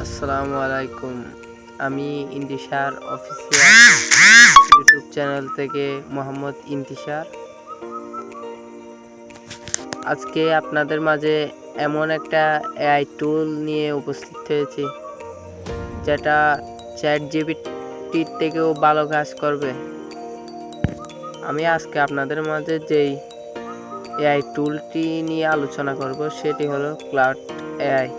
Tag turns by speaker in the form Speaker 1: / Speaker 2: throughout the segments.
Speaker 1: আসসালামু আলাইকুম। আমি ইন্তিশার অফিসিয়াল ইউটিউব চ্যানেল থেকে মোহাম্মদ ইন্তিশার। আজকে আপনাদের মাঝে এমন একটা এআই টুল নিয়ে উপস্থিত হয়েছি যেটা চ্যাটজিপিটির থেকেও ভালো কাজ করবে। আমি আজকে আপনাদের মাঝে যেই এআই টুলটি নিয়ে আলোচনা করব সেটি হলো ক্লাউড এআই।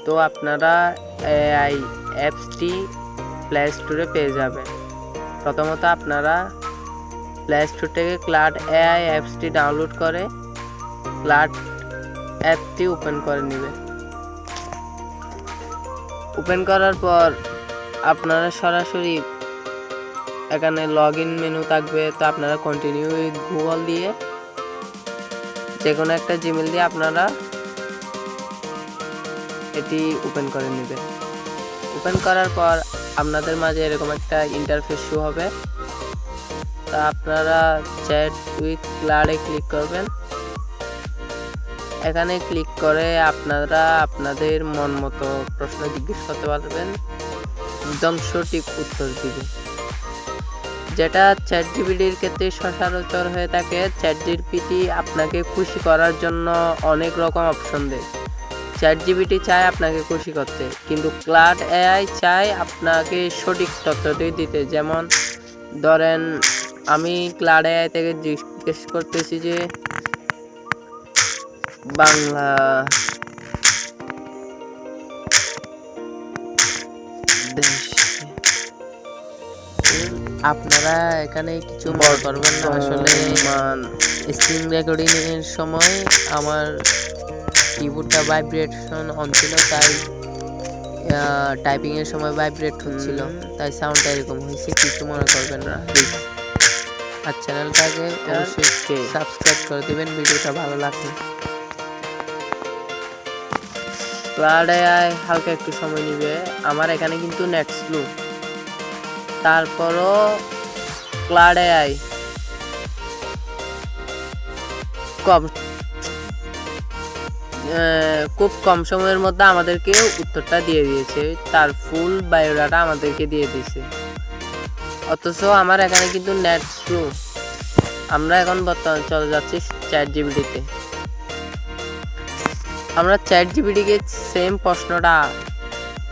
Speaker 1: তো আপনারা এআই অ্যাপসটি প্লে স্টোরে পেয়ে যাবেন। প্রথমত আপনারা প্লে স্টোর থেকে ক্লাউড এআই অ্যাপসটি ডাউনলোড করে ক্লাউড অ্যাপটি ওপেন করে নেবেন। ওপেন করার পর আপনারা সরাসরি এখানে লগ ইন মেনু থাকবে, তো আপনারা কন্টিনিউ উইথ গুগল দিয়ে যে কোনো একটা জিমেল দিয়ে আপনারা এটি ওপেন করে নেবেন। ওপেন করার পর আপনাদের মাঝে এরকম একটা ইন্টারফেস শো হবে। তা আপনারা চ্যাট উইথ ক্লাউডে ক্লিক করবেন। এখানে ক্লিক করে আপনারা আপনাদের মন মতো প্রশ্ন জিজ্ঞেস করতে পারবেন, একদম সঠিক উত্তর দিবে। যেটা চ্যাটজিপিটির ক্ষেত্রে সচরাচর হয়ে থাকে, চ্যাটজিপিটি আপনাকে খুশি করার জন্য অনেক রকম অপশন দেয়। চ্যাটজিপিটি চায় আপনাকে খুশি করতে, কিন্তু ক্লাউড এআই চায় আপনাকে সঠিক তথ্যটি দিতে। যেমন ধরেন আমি ক্লাউড এআই থেকে জিজ্ঞেস করতেছি যে বাংলা আপনারা এখানে কিছু মনে করবেন না, আসলে স্ক্রিন রেকর্ডিং এর সময় আমার কিবোর্ডটা ভাইব্রেশন অন ছিল, তাই টাইপিং এর সময় ভাইব্রেট হচ্ছিল, তাই সাউন্ডটা এরকম হয়েছে। কিছু মনে করবেন না। আর চ্যানেলটাকে অবশ্যই সাবস্ক্রাইব করে দিবেন ভিডিওটা ভালো লাগলে। ক্লাউড এআই হালকা একটু সময় নেবে। আমার এখানে কিন্তু নেট স্লো, তারপরও ক্লাউড এআই খুব কম সময়ের মধ্যে আমাদেরকে উত্তরটা দিয়ে দিয়েছে, তার ফুল বায়োডাটা আমাদেরকে দিয়ে দিয়েছে। অথচ আমার এখানে কিন্তু নেট স্লো। আমরা এখন বর্তমানে চলে যাচ্ছি চ্যাটজিপিটিতে। আমরা চ্যাটজিপিটিকে সেম প্রশ্নটা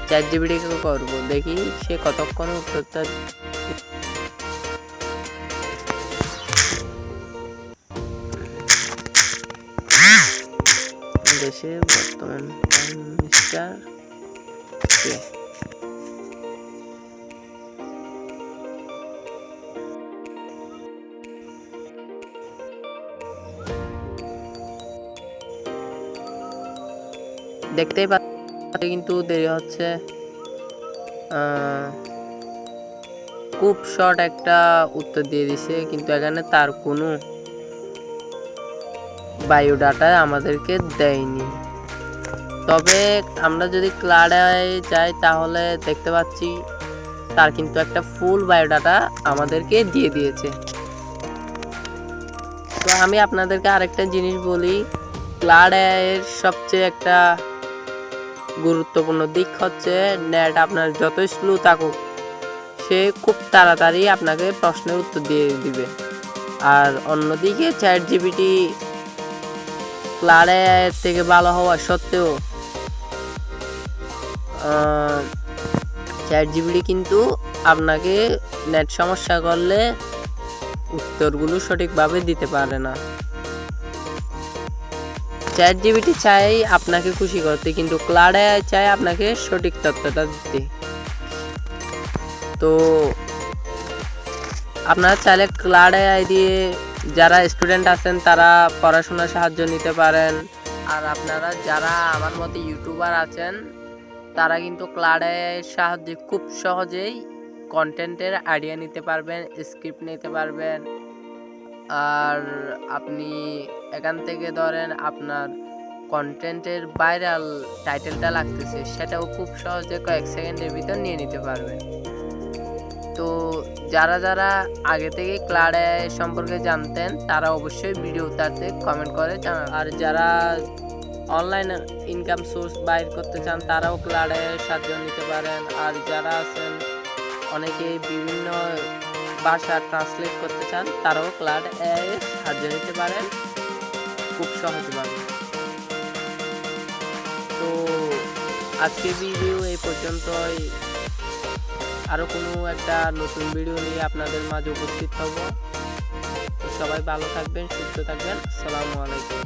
Speaker 1: চ্যাটজিপিটিকে করব, দেখি সে কতক্ষণ উত্তরটা। দেশের বর্তমান প্রাইম মিনিস্টার কে? দেখতেই পাচ্ছি কিন্তু দেরি হচ্ছে। খুব শর্ট একটা উত্তর দিয়ে দিছে, কিন্তু এখানে তার কোনো বায়োডাটা আমাদেরকে দেয়নি। তবে আমরা যদি ক্লাউডে যাই তাহলে দেখতে পাচ্ছি তার কিন্তু একটা ফুল বায়োডাটা আমাদেরকে দিয়ে দিয়েছে। তো আমি আপনাদেরকে আরেকটা জিনিস বলি, ক্লাউড এর সবচেয়ে একটা গুরুত্বপূর্ণ দিক হচ্ছে নেট আপনার যত স্লো থাকুক সে খুব তাড়াতাড়ি আপনাকে প্রশ্নের উত্তর দিয়ে দিবে। আর অন্যদিকে চ্যাটজিপিটি ক্লাউড এর থেকে ভালো হওয়া সত্ত্বেও চ্যাটজিপিটি কিন্তু আপনাকে নেট সমস্যা করলে উত্তরগুলো সঠিকভাবে দিতে পারে না। চ্যাটজিপিটি চাই আপনাকে খুশি করতে, কিন্তু ক্লাউড এআই চায় আপনাকে সঠিক তথ্যটা দিতে। তো আপনারা চাইলে ক্লাউড এআই দিয়ে যারা স্টুডেন্ট আছেন তারা পড়াশোনার সাহায্য নিতে পারেন। আর আপনারা যারা আমার মতো ইউটিউবার আছেন তারা কিন্তু ক্লাউড এআইয়ের সাহায্যে খুব সহজেই কন্টেন্টের আইডিয়া নিতে পারবেন, স্ক্রিপ্ট নিতে পারবেন। আর আপনি এখান থেকে ধরেন আপনার কন্টেন্টের ভাইরাল টাইটেলটা লাগতেছে, সেটাও খুব সহজে কয়েক সেকেন্ডের ভিতর নিয়ে নিতে পারবেন। তো যারা যারা আগে থেকে ক্লাউড এআই সম্পর্কে জানতেন তারা অবশ্যই ভিডিওটাতে কমেন্ট করে জানান। আর যারা অনলাইন ইনকাম সোর্স বাইর করতে চান তারাও ক্লাড এআই এর সাহায্য নিতে পারেন। আর যারা আছেন অনেকেই বিভিন্ন ভাষা ট্রান্সলেট করতে চান তারাও ক্লাড এআই এর সাহায্য নিতে পারেন খুব সহজভাবে। তো আজকের ভিডিও এই পর্যন্তই। আরও কোনো একটা নতুন ভিডিও নিয়ে আপনাদের মাঝে উপস্থিত হব। সবাই ভালো থাকবেন, সুস্থ থাকবেন। আসসালামু আলাইকুম।